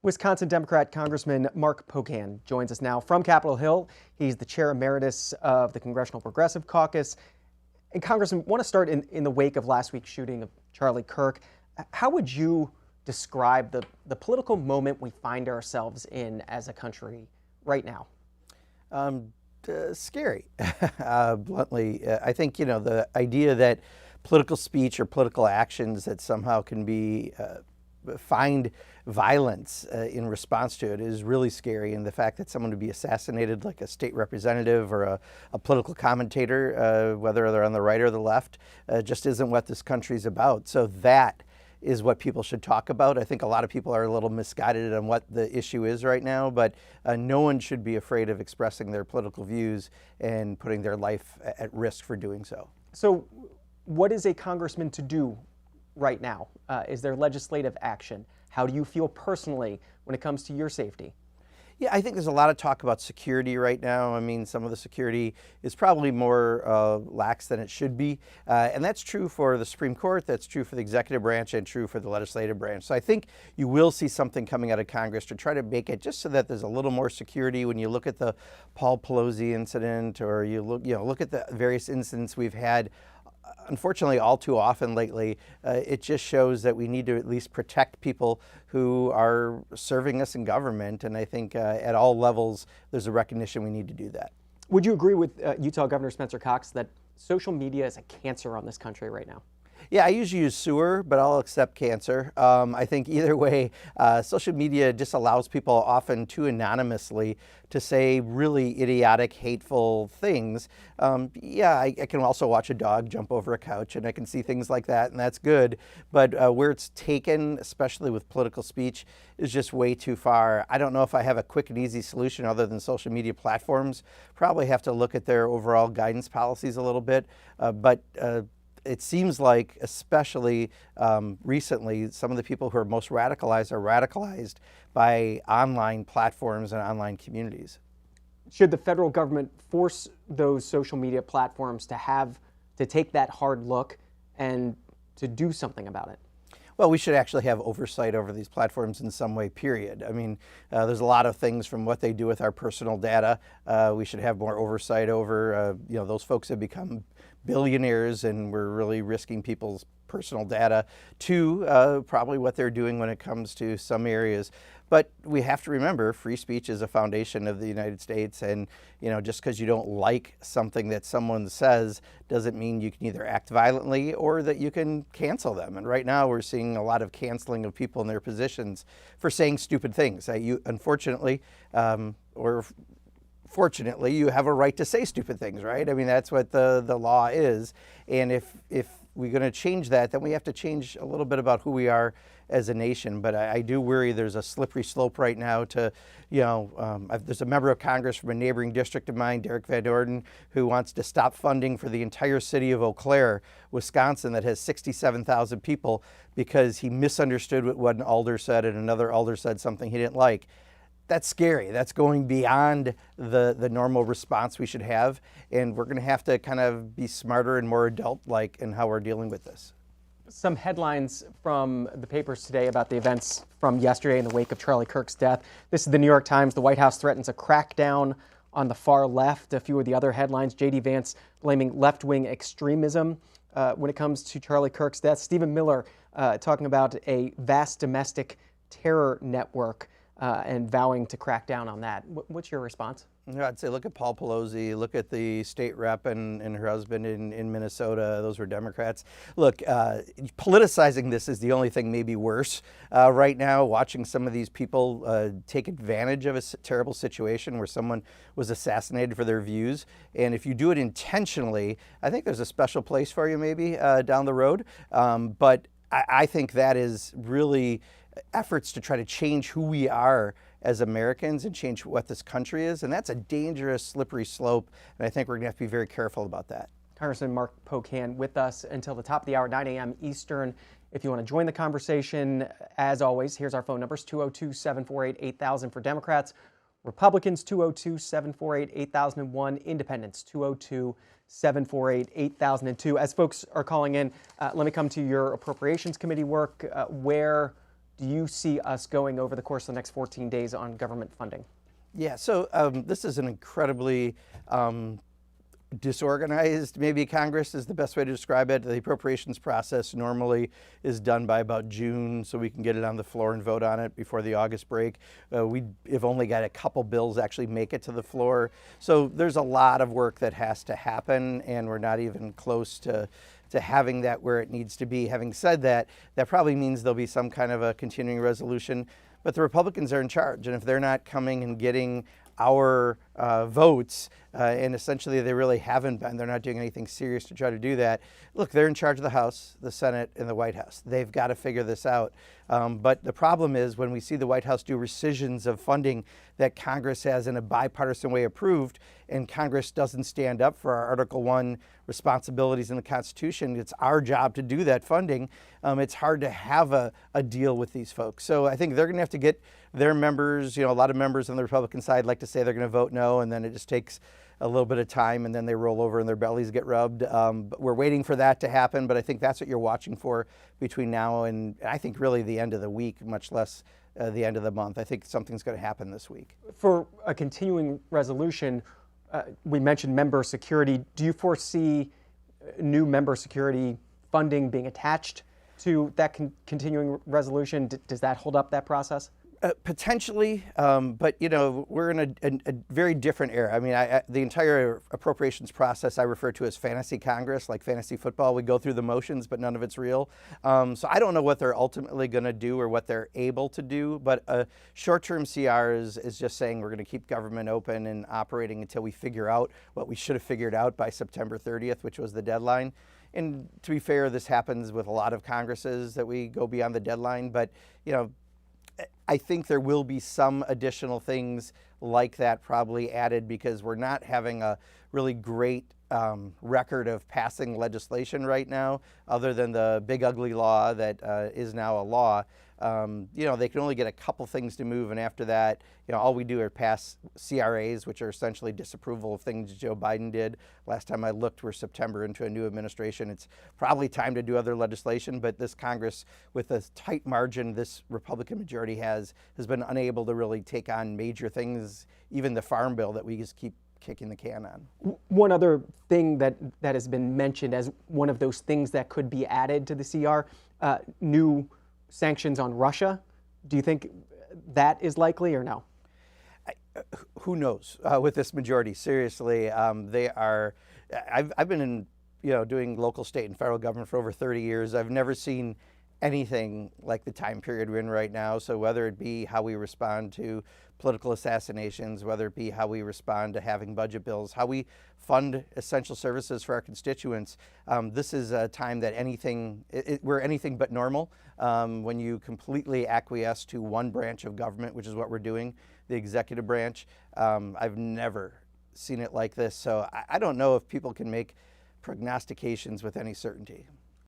Wisconsin Democrat Congressman Mark Pocan joins us now from Capitol Hill. He's the chair emeritus of the Congressional Progressive Caucus. And Congressman, I want to start in the wake of last week's shooting of Charlie Kirk. How would you describe the political moment we find ourselves in as a country right now? Scary, bluntly. I think, the idea that political speech or political actions that somehow can be find violence in response to it is really scary. And the fact that someone would be assassinated, like a state representative or a political commentator, whether they're on the right or the left, just isn't what this country's about. So that is what people should talk about. I think a lot of people are a little misguided on what the issue is right now, but no one should be afraid of expressing their political views and putting their life at risk for doing so. So what is a congressman to do right now? Is there legislative action? How do you feel personally when it comes to your safety? Yeah, I think there's a lot of talk about security right now. I mean, some of the security is probably more lax than it should be. And that's true for the Supreme Court, that's true for the executive branch, and true for the legislative branch. So I think you will see something coming out of Congress to try to make it just so that there's a little more security. When you look at the Paul Pelosi incident, or you look at the various incidents we've had, unfortunately, all too often lately, it just shows that we need to at least protect people who are serving us in government. And I think at all levels, there's a recognition we need to do that. Would you agree with Utah Governor Spencer Cox that social media is a cancer on this country right now? Yeah, I usually use sewer, but I'll accept cancer. I think either way, social media just allows people often too anonymously to say really idiotic, hateful things. Yeah, I can also watch a dog jump over a couch, and I can see things like that, and that's good. But where it's taken, especially with political speech, is just way too far. I don't know if I have a quick and easy solution other than social media platforms. Probably have to look at their overall guidance policies a little bit, but it seems like, especially recently, some of the people who are most radicalized are radicalized by online platforms and online communities. Should the federal government force those social media platforms to take that hard look and to do something about it? Well, we should actually have oversight over these platforms in some way, period. I mean, there's a lot of things from what they do with our personal data. We should have more oversight over, those folks have become billionaires, and we're really risking people's personal data, to probably what they're doing when it comes to some areas. But we have to remember, free speech is a foundation of the United States, and just because you don't like something that someone says doesn't mean you can either act violently or that you can cancel them. And right now we're seeing a lot of canceling of people in their positions for saying stupid things. Unfortunately, or fortunately, you have a right to say stupid things, right? I mean, that's what the law is. And if we're going to change that, then we have to change a little bit about who we are as a nation. But I do worry there's a slippery slope right now to, there's a member of Congress from a neighboring district of mine, Derek Van Orden, who wants to stop funding for the entire city of Eau Claire, Wisconsin, that has 67,000 people, because he misunderstood what one alder said and another alder said something he didn't like. That's scary. That's going beyond the normal response we should have, and we're going to have to kind of be smarter and more adult-like in how we're dealing with this. Some headlines from the papers today about the events from yesterday in the wake of Charlie Kirk's death. This is the New York Times. The White House threatens a crackdown on the far left. A few of the other headlines: J.D. Vance blaming left-wing extremism when it comes to Charlie Kirk's death. Stephen Miller talking about a vast domestic terror network and vowing to crack down on that. What's your response? I'd say look at Paul Pelosi, look at the state rep and her husband in Minnesota. Those were Democrats. Look, politicizing this is the only thing maybe worse right now, watching some of these people take advantage of a terrible situation where someone was assassinated for their views. And if you do it intentionally, I think there's a special place for you maybe down the road. But I think that is really efforts to try to change who we are as Americans and change what this country is. And that's a dangerous, slippery slope. And I think we're going to have to be very careful about that. Congressman Mark Pocan with us until the top of the hour, 9 a.m. Eastern. If you want to join the conversation, as always, here's our phone numbers: 202-748-8000 for Democrats, Republicans 202-748-8001, Independents 202-748-8002. As folks are calling in, let me come to your Appropriations Committee work. Where do you see us going over the course of the next 14 days on government funding? Yeah, so this is an incredibly disorganized, maybe Congress is the best way to describe it. The appropriations process normally is done by about June, so we can get it on the floor and vote on it before the August break. We have only got a couple bills actually make it to the floor. So there's a lot of work that has to happen, and we're not even close to having that where it needs to be. Having said that, that probably means there'll be some kind of a continuing resolution, but the Republicans are in charge, and if they're not coming and getting our votes, and essentially they really haven't been. They're not doing anything serious to try to do that. Look, they're in charge of the House, the Senate, and the White House. They've got to figure this out. But the problem is when we see the White House do rescissions of funding that Congress has in a bipartisan way approved, and Congress doesn't stand up for our Article 1 responsibilities in the Constitution, it's our job to do that funding. It's hard to have a deal with these folks. So I think they're going to have to get their members, a lot of members on the Republican side like to say they're going to vote no, and then it just takes a little bit of time, and then they roll over and their bellies get rubbed. But we're waiting for that to happen, but I think that's what you're watching for between now and I think really the end of the week, much less the end of the month. I think something's going to happen this week. For a continuing resolution, we mentioned member security. Do you foresee new member security funding being attached to that continuing resolution? Does that hold up that process? Potentially, but we're in a very different era. I mean, the entire appropriations process I refer to as fantasy Congress, like fantasy football. We go through the motions, but none of it's real. So I don't know what they're ultimately going to do or what they're able to do, but a short-term CR is just saying we're going to keep government open and operating until we figure out what we should have figured out by September 30th, which was the deadline. And to be fair, this happens with a lot of Congresses that we go beyond the deadline, but I think there will be some additional things like that probably added because we're not having a really great record of passing legislation right now, other than the big ugly law that is now a law. They can only get a couple things to move, and after that, all we do are pass CRAs, which are essentially disapproval of things Joe Biden did. Last time I looked, we're September into a new administration. It's probably time to do other legislation, but this Congress, with the tight margin this Republican majority has been unable to really take on major things, even the farm bill that we just keep kicking the can on. One other thing that has been mentioned as one of those things that could be added to the CR, new sanctions on Russia. Do you think that is likely or no? Who knows with this majority? Seriously, they are. I've been in doing local, state, and federal government for over 30 years. I've never seen anything like the time period we're in right now. So whether it be how we respond to political assassinations, whether it be how we respond to having budget bills, how we fund essential services for our constituents, this is a time that we're anything but normal. When you completely acquiesce to one branch of government, which is what we're doing, the executive branch, I've never seen it like this. So I don't know if people can make prognostications with any certainty.